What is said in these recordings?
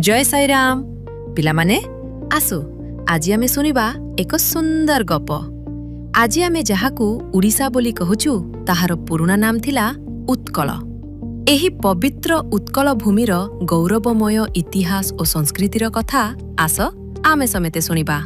जय साई राम पिलामाने आसु आज आमे सुनिबा एक सुंदर गप। आज आमे जहाकू उड़ीसा बोली कहूचु ताहार पुराना नाम थिला उत्कल। एही पवित्र उत्कल भूमिर गौरवमय इतिहास और संस्कृतिर कथा आस आमे समेते सुनिबा।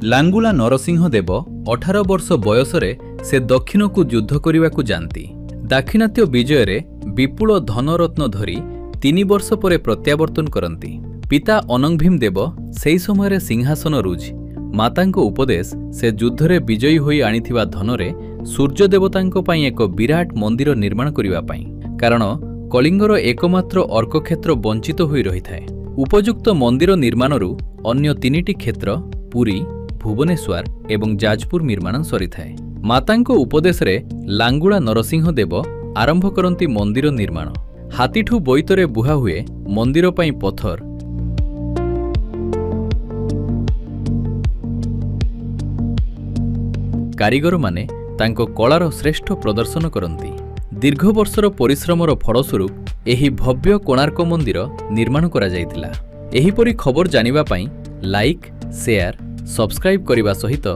लांगुला नरसिंह देव 18 वर्ष बयसरे से दक्षिण को युद्ध करने जाती। दाक्षिणात्य विजय विपुल धनरत्न धरी 3 वर्ष पर प्रत्यावर्तन करती। पिता अनंग भीम देव सेही समय सिंहासन रुज मातांको उपदेश से युद्धरे विजयी होई आनिथिबा धनरे सूर्य देवतांको पई एक विराट मंदिर निर्माण करिबा पई, कारण कलिंगर एकमात्र अर्क क्षेत्र वंचित होई रहिथाय। उपयुक्त मंदिर निर्माणरू अन्य 3टी क्षेत्र पुरी, भुवनेश्वर एवं जाजपुर निर्माण सरीथाए। मातांको उपदेश रे लांगुला नरसिंह देव आरंभ करती मंदिर निर्माण। हाथीठू बोईतरे बुहा हुए मंदिर पई पथर। कारीगर माने तांको कलार श्रेष्ठ प्रदर्शन करती। दीर्घ वर्षर परिश्रमर फलस्वरूप एही भव्य कोणार्क मंदिर निर्माण करा जायतिला। एहीपरि खबर जानिबा पई लाइक, शेयर, सब्सक्राइब करने सहित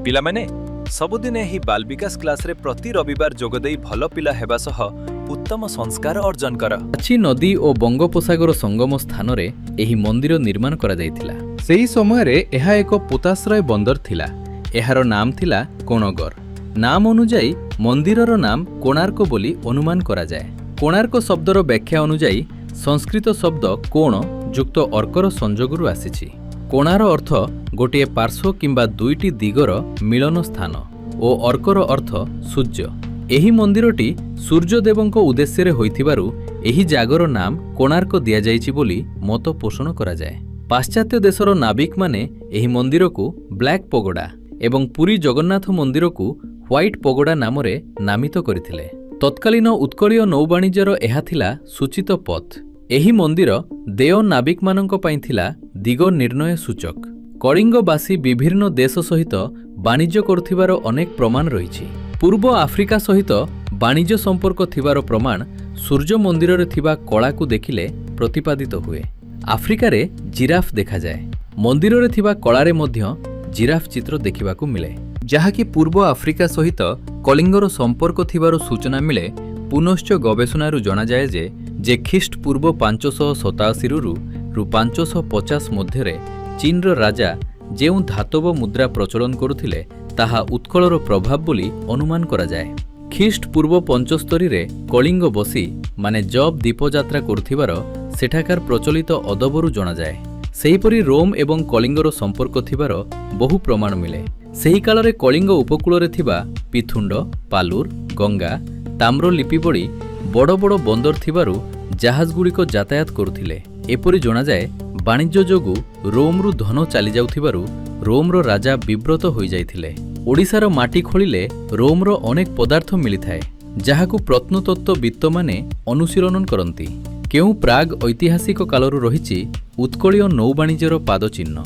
पिलामाने सबुदिन ही बाल विकास क्लास रे प्रति रविवार जोगदेई भल पिला हेबा सह उत्तम संस्कार अर्जन कर। अच्छी नदी और बंगोपसागर संगम स्थान रे एही मंदिर निर्माण करा जायतिला। सेही समय रे एहा एक पोताश्रय बंदर थिला। एहार नाम थिला कोणगर। नाम अनुजाई मंदिरर नाम कोणार्क बोली अनुमान करा जाए। कोणार्क शब्दर व्याख्या अनुजाई संस्कृत शब्द कोण युक्त अर्कर संयोगरू आसीछि। कोणार अर्थ गोटे पार्श्व किंबा 2टी दिगर मिलन स्थान और अर्कर अर्थ सूर्य। एही मंदिरटी सूर्यदेवंको उद्देश्य होइथिबारु एही जागर नाम कोणार्क दिया जाइछि बोली मत पोषण करा जाए। पाश्चात्य देशर नाविक माने एही मंदिर को ब्लैक पगोडा एवं पुरी जगन्नाथ मंदिर को व्हाइट पगोडा नामरे नामित करथिले। तत्कालीन उत्कलीय नौबाणिज्यर एहा थिला सूचित पथ। एही मंदिर देय नाविक मानक पई थिला दिग निर्णय सूचक। कलिंगवासी विभिन्न देश सहित वाणिज्य करुथिबार अनेक प्रमाण रहिछि। पूर्व आफ्रिका सहित वाणिज्य संपर्क थिबार प्रमाण सूर्य मंदिर रे थिबा कला को देखिले प्रतिपादित हुए। आफ्रिका रे जिराफ देखा जाए। मंदिर रे थिबा कला रे मध्य जिराफ चित्र देखिबाकू मिले, जहाकी पूर्व आफ्रिका सहित कलिंगर संपर्क थिबार सूचना मिले। पुनश्च गवेषणारू जना जाए जे ख्रीष्ट पूर्व 587 रु 550 मध्य चीनर राजा जेउ धातव मुद्रा प्रचलन करुथिले ताहा उत्कलर प्रभाव बोली अनुमान करा जाए। ख्रीष्ट पूर्व 75 रे कलिंग बसी माने जब दीपयात्रा करुथिबार सेठाकार प्रचलित अदबरू जना जाए। सेहीपरि रोम एवं कलिंगर संपर्क थिबार बहु प्रमाण मिले। सेही कालरे कलिंग उपकूल रे थिबा पिथुंड, पालुर, गंगा, ताम्रलिपि बड़ी बड़ बड़ बंदर थिबारु जहाज गुड़िक यातायात करुथिले। एपरि जना जाए वाणिज्य जोगु रोमरू धन चली जाउथिबारु रोमर राजा विव्रत होई जाइथिले। ओडिशार माटी खोलिले रोमर अनेक पदार्थ मिलिथाए, जहाकू प्रत्नतत्त्ववित्त माने अनुशीलन करंती। केउ प्राग ऐतिहासिक कालरू रहिछि उत्कलीय नौबाणिज्यर पादचिह्न।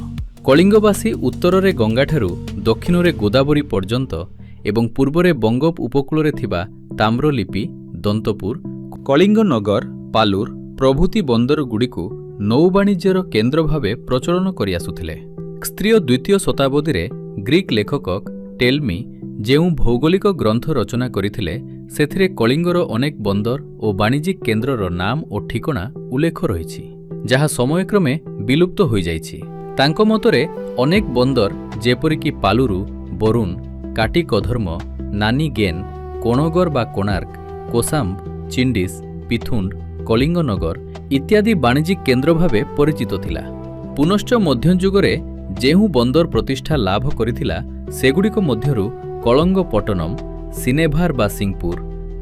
कलिंगवासी उत्तରରେ गंगाठारू दक्षिणरे गोदावरी पर्यंत एवं पूर्वरे बंगोप उपकूल थिबा ताम्रलिपि, दंतपुर, कलिंग नगर, पालुर प्रभृति बंदर गुड़िकु नौबाणिज्यर केन्द्र भावे प्रचलन करि आसुथिले। ख्रीष्टीय 2य शताब्दी रे ग्रीक लेखक टेलमी जेउ भौगोलिक ग्रंथ रचना करिथिले सेथिरे कलिंगर अनेक बंदर और वाणिज्यिक केन्द्रर नाम और ठिकଣା उल्लेख रहिछि, जहा समयक्रमे विलुप्त होई जाइछि। तांको मतरे अनेक बंदर जेपरिकि पालुरु, बरुण, काटी कधर्म, नानी गेन, कोणगर बा कोणार्क, कोसाम्ब, चिंडिस, पिथुंड, कलिंगनगर इत्यादि वाणिज्यिक केन्द्र भावे परिचित थिला। पुनश्च मध्ययुगरे जेहु बंदर प्रतिष्ठा लाभ करिथिला सेगुड़िक मध्यरु कलंगपट्टनम, सिनेभार बा सिंहपुर,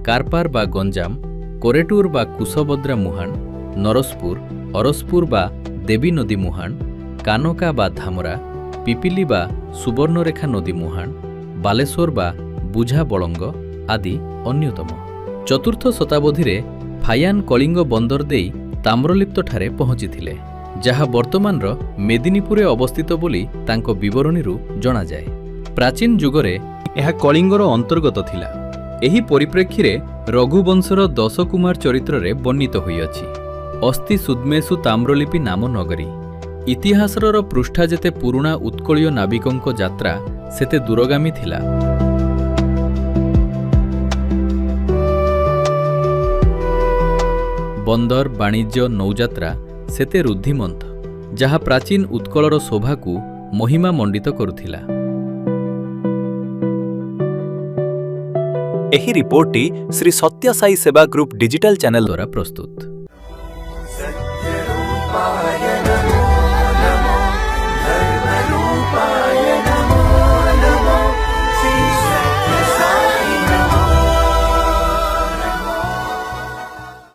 कारपार बा गंजाम, कोरेटूर बा कुशभद्रा मुहाण, नरसपुर, अरसपुर बा देवी नदी मुहाण, कानका बा धामरा, पिपिली बा सुवर्णरेखा नदी मुहाण, बालेश्वर बा बुझा बलंग आदि अन्यतम। 4th शताब्दी रे फायान कलिंग बंदर देई ताम्रलिप्त ठारे पहुंचीथिले, जहा वर्तमानर मेदिनीपुरे अवस्थित बोली तांको विवरणीरू जना जाए। प्राचीन जुगरे यह कलिंगर अंतर्गत थिला। एही परिप्रेक्षी रे ରଘୁବଂଶର 10 କୁମାର ଚରିତ୍ରରେ ବର୍ଣ୍ଣିତ ହୋଇଅଛି। ଅସ୍ତି ସୁଦ୍ମେଷୁ ତାମ୍ରଲିପି ନାମ ନଗରୀ। ଇତିହାସର ପୃଷ୍ଠା ଯେତେ ପୁରୁଣା ଉତ୍କଳୀୟ ନାବିକଙ୍କ ଯାତ୍ରା ସେତେ ଦୂରଗାମୀ ଥିଲା। ବନ୍ଦର ବାଣିଜ୍ୟ ନୌଯାତ୍ରା ସେତେ ରୁଦ୍ଧିମନ୍ତ, ଯାହା ପ୍ରାଚୀନ ଉତ୍କଳର ଶୋଭାକୁ ମହିମା ମଣ୍ଡିତ କରୁଥିଲା। ଏହି ରିପୋର୍ଟଟି ଶ୍ରୀ ସତ୍ୟ ସାଇ ସେବା ଗ୍ରୁପ ଡିଜିଟାଲ ଚ୍ୟାନେଲ ଦ୍ୱାରା ପ୍ରସ୍ତୁତ। सत्यरूपाय नमो नमो धर्मरूपाय